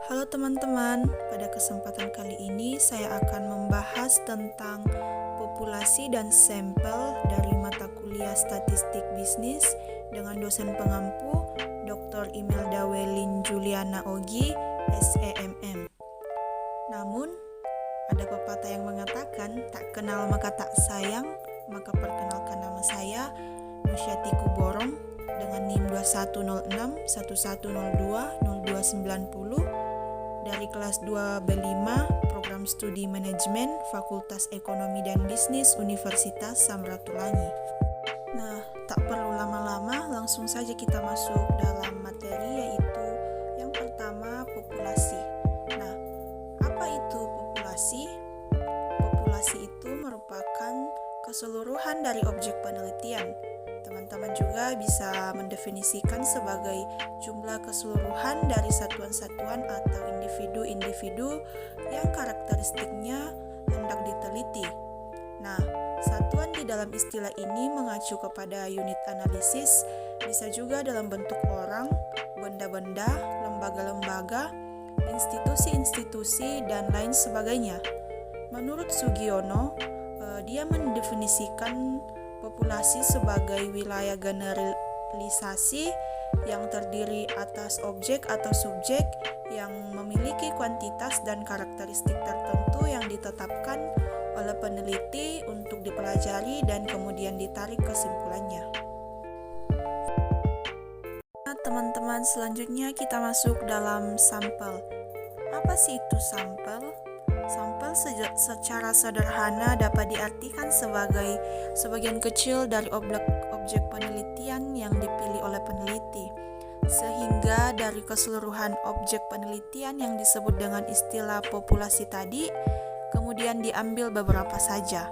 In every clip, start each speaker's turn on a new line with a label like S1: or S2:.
S1: Halo teman-teman, pada kesempatan kali ini saya akan membahas tentang populasi dan sampel dari mata kuliah Statistik Bisnis dengan dosen pengampu Dr. Imelda Welin Juliana Ogi, SEMM. Namun, ada pepatah yang mengatakan tak kenal maka tak sayang, maka perkenalkan nama saya Nusyati Kuborong dengan NIM 2106 1102 0290 dari kelas 2B5 Program Studi Manajemen Fakultas Ekonomi dan Bisnis Universitas Samratulangi. Nah, tak perlu lama-lama, langsung saja kita masuk dalam materi, yaitu yang pertama, populasi. Nah, apa itu populasi? Populasi itu merupakan keseluruhan dari objek penelitian. Teman-teman juga bisa mendefinisikan sebagai jumlah keseluruhan dari satuan-satuan atau individu-individu yang karakteristiknya hendak diteliti. Nah, satuan di dalam istilah ini mengacu kepada unit analisis, bisa juga dalam bentuk orang, benda-benda, lembaga-lembaga, institusi-institusi, dan lain sebagainya. Menurut Sugiono, dia mendefinisikan populasi sebagai wilayah generalisasi yang terdiri atas objek atau subjek yang memiliki kuantitas dan karakteristik tertentu yang ditetapkan oleh peneliti untuk dipelajari dan kemudian ditarik kesimpulannya. Nah, teman-teman, selanjutnya kita masuk dalam sampel. Apa sih itu sampel? Sampel secara sederhana dapat diartikan sebagai sebagian kecil dari objek penelitian yang dipilih oleh peneliti, sehingga dari keseluruhan objek penelitian yang disebut dengan istilah populasi tadi, kemudian diambil beberapa saja.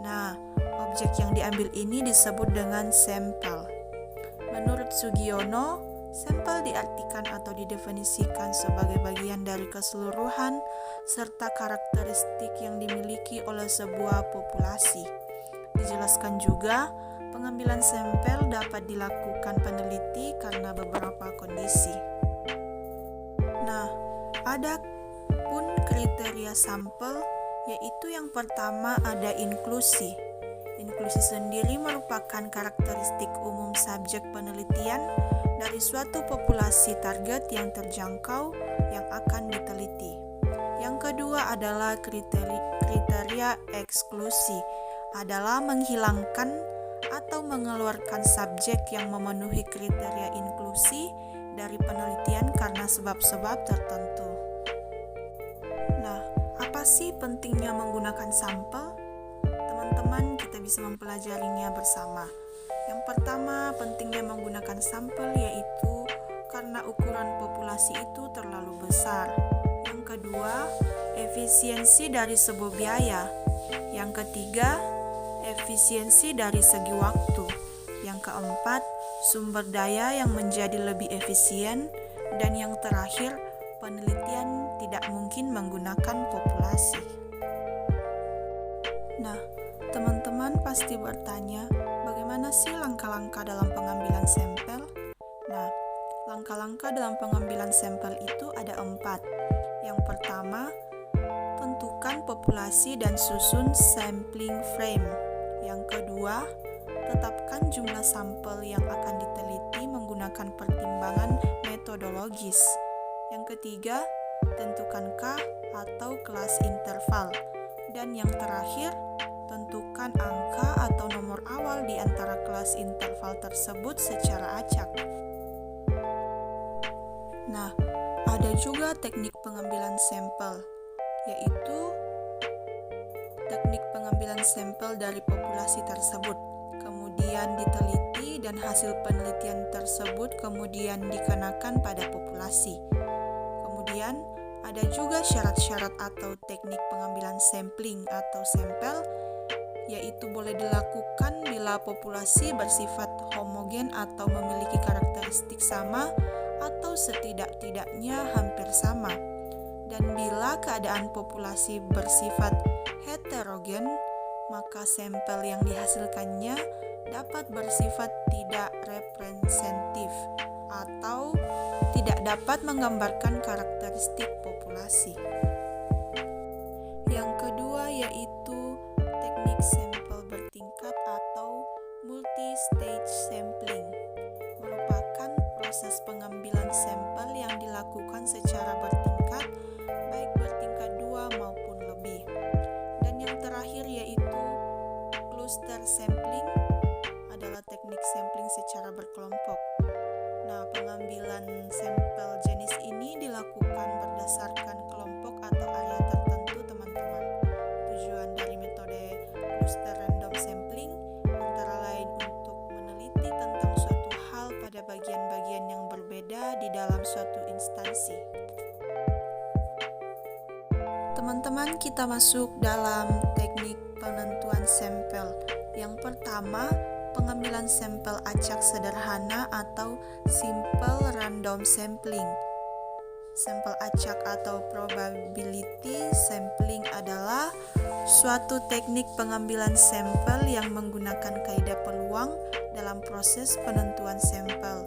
S1: Nah, objek yang diambil ini disebut dengan sampel. Menurut Sugiono, sampel diartikan atau didefinisikan sebagai bagian dari keseluruhan serta karakteristik yang dimiliki oleh sebuah populasi. Dijelaskan juga, pengambilan sampel dapat dilakukan peneliti karena beberapa kondisi. Nah, ada pun kriteria sampel, yaitu yang pertama ada inklusi. Inklusi sendiri merupakan karakteristik umum subjek penelitian dari suatu populasi target yang terjangkau yang akan diteliti. Yang kedua adalah kriteria eksklusi, adalah menghilangkan atau mengeluarkan subjek yang memenuhi kriteria inklusi dari penelitian karena sebab-sebab tertentu. Nah, apa sih pentingnya menggunakan sampel? Teman-teman, kita bisa mempelajarinya bersama. Yang pertama, pentingnya menggunakan sampel yaitu karena ukuran populasi itu terlalu besar. Yang kedua, efisiensi dari sebuah biaya. Yang ketiga, efisiensi dari segi waktu. Yang keempat, sumber daya yang menjadi lebih efisien. Dan yang terakhir, penelitian tidak mungkin menggunakan populasi. Nah, teman-teman pasti bertanya, bagaimana sih langkah-langkah dalam pengambilan sampel? Nah, langkah-langkah dalam pengambilan sampel itu ada 4. Yang pertama, tentukan populasi dan susun sampling frame. Yang kedua, tetapkan jumlah sampel yang akan diteliti menggunakan pertimbangan metodologis. Yang ketiga, tentukan K atau kelas interval. Dan yang terakhir, tentukan angka atau nomor awal di antara kelas interval tersebut secara acak. Nah, ada juga teknik pengambilan sampel, yaitu teknik pengambilan sampel dari populasi tersebut, kemudian diteliti dan hasil penelitian tersebut kemudian dikenakan pada populasi. Kemudian, ada juga syarat-syarat atau teknik pengambilan sampling atau sampel, yaitu boleh dilakukan bila populasi bersifat homogen atau memiliki karakteristik sama atau setidak-tidaknya hampir sama. Dan bila keadaan populasi bersifat heterogen, maka sampel yang dihasilkannya dapat bersifat tidak representatif atau tidak dapat menggambarkan karakteristik populasi. Yang kedua yaitu teknik sampel bertingkat atau multi-stage sampling, merupakan proses pengambilan sampel yang dilakukan secara bertingkat, baik bertingkat 2 maupun lebih. Dan yang terakhir yaitu cluster sampling, adalah teknik sampling secara berkelompok. Nah, pengambilan sampel jenis ini dilakukan berdasarkan kelompok atau area tertentu, teman-teman. Tujuan dari metode cluster random sampling antara lain untuk meneliti tentang suatu hal pada bagian-bagian yang berbeda di dalam suatu instansi. Teman-teman, kita masuk dalam teknik penentuan sampel. Yang pertama, pengambilan sampel acak sederhana atau simple random sampling. Sampel acak atau probability sampling adalah suatu teknik pengambilan sampel yang menggunakan kaidah peluang dalam proses penentuan sampel.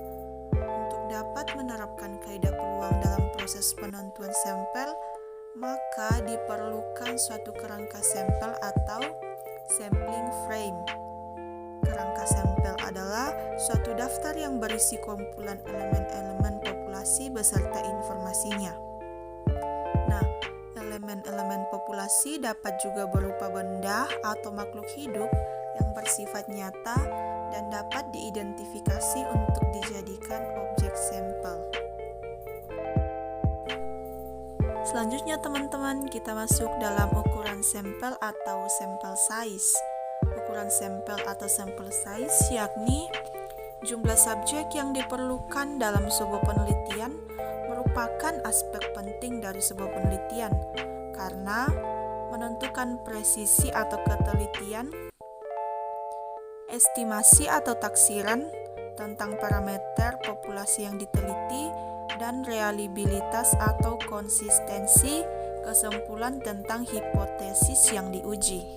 S1: Untuk dapat menerapkan kaidah peluang dalam proses penentuan sampel, maka diperlukan suatu kerangka sampel atau sampling frame. Kerangka sampel adalah suatu daftar yang berisi kumpulan elemen-elemen populasi beserta informasinya. Nah, elemen-elemen populasi dapat juga berupa benda atau makhluk hidup yang bersifat nyata dan dapat diidentifikasi untuk dijadikan objek sampel. Selanjutnya teman-teman, kita masuk dalam ukuran sampel atau sampel size. Ukuran sampel atau sampel size yakni jumlah subjek yang diperlukan dalam sebuah penelitian merupakan aspek penting dari sebuah penelitian karena menentukan presisi atau ketelitian, estimasi atau taksiran tentang parameter populasi yang diteliti, dan reliabilitas atau konsistensi kesimpulan tentang hipotesis yang diuji.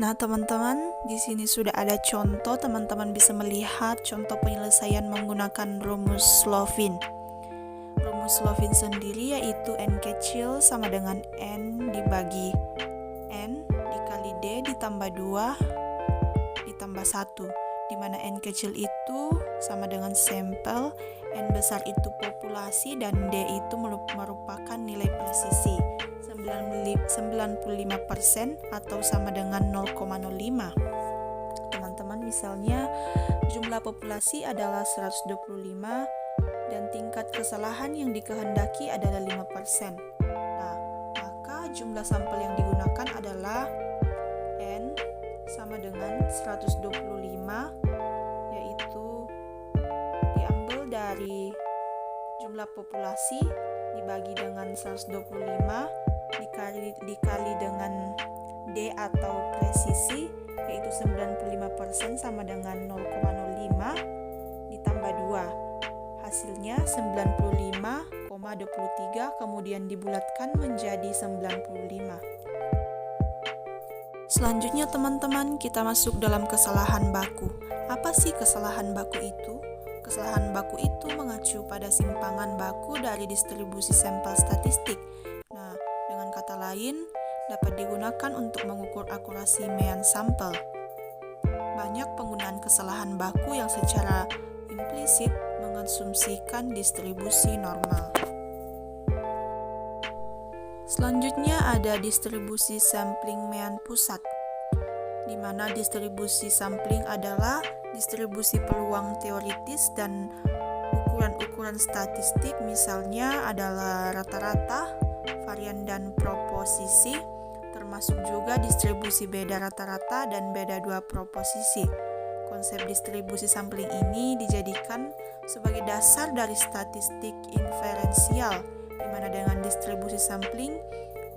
S1: Nah, teman-teman, di sini sudah ada contoh. Teman-teman bisa melihat contoh penyelesaian menggunakan rumus Slovin. Rumus Slovin sendiri yaitu N kecil sama dengan N dibagi N dikali D ditambah 2 ditambah 1, di mana N kecil itu sama dengan sampel, N besar itu populasi, dan D itu merupakan nilai presisi 95% atau sama dengan 0,05. Teman-teman, misalnya jumlah populasi adalah 125 dan tingkat kesalahan yang dikehendaki adalah 5%. Nah, maka jumlah sampel yang digunakan adalah N sama dengan 125, yaitu diambil dari jumlah populasi dibagi dengan 125 dikali dengan D atau presisi, yaitu 95% sama dengan 0,05 ditambah 2. Hasilnya 95,23, kemudian dibulatkan menjadi 95. Selanjutnya teman-teman, kita masuk dalam kesalahan baku. Apa sih kesalahan baku itu? Kesalahan baku itu mengacu pada simpangan baku dari distribusi sampel statistik. Nah, dengan kata lain, dapat digunakan untuk mengukur akurasi mean sampel. Banyak penggunaan kesalahan baku yang secara implisit mengasumsikan distribusi normal. Selanjutnya ada distribusi sampling mean pusat, di mana distribusi sampling adalah distribusi peluang teoritis dan ukuran-ukuran statistik, misalnya adalah rata-rata, varian, dan proposisi, termasuk juga distribusi beda rata-rata dan beda dua proposisi. Konsep distribusi sampling ini dijadikan sebagai dasar dari statistik inferensial, di mana dengan distribusi sampling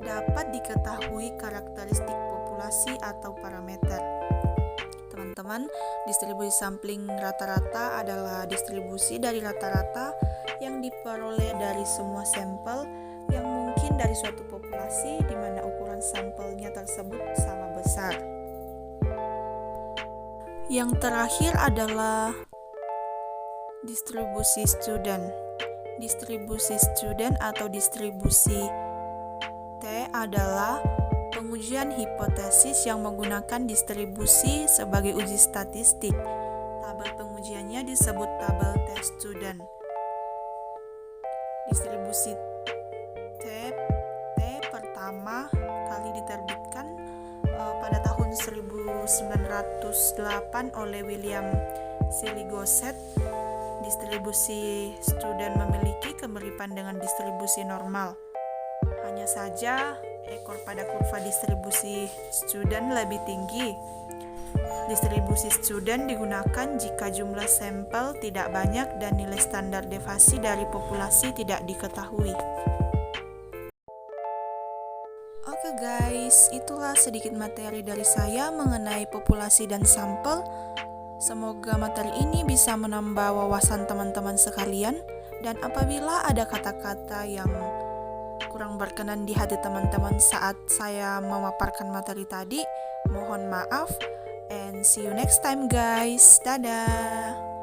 S1: dapat diketahui karakteristik populasi atau parameter. Teman-teman, distribusi sampling rata-rata adalah distribusi dari rata-rata yang diperoleh dari semua sampel yang mungkin dari suatu populasi di mana ukuran sampelnya tersebut sama besar. Yang terakhir adalah Distribusi student. Distribusi student atau distribusi T adalah pengujian hipotesis yang menggunakan distribusi sebagai uji statistik. Tabel pengujiannya disebut tabel T student. Distribusi T pertama kali diterbitkan pada tahun 1908 oleh William Siligoset. Distribusi student memiliki kemiripan dengan distribusi normal. Hanya saja ekor pada kurva distribusi student lebih tinggi. Distribusi student digunakan jika jumlah sampel tidak banyak dan nilai standar deviasi dari populasi tidak diketahui. Oke guys, itulah sedikit materi dari saya mengenai populasi dan sampel. Semoga materi ini bisa menambah wawasan teman-teman sekalian, dan apabila ada kata-kata yang kurang berkenan di hati teman-teman saat saya memaparkan materi tadi, mohon maaf, and see you next time guys. Dadah.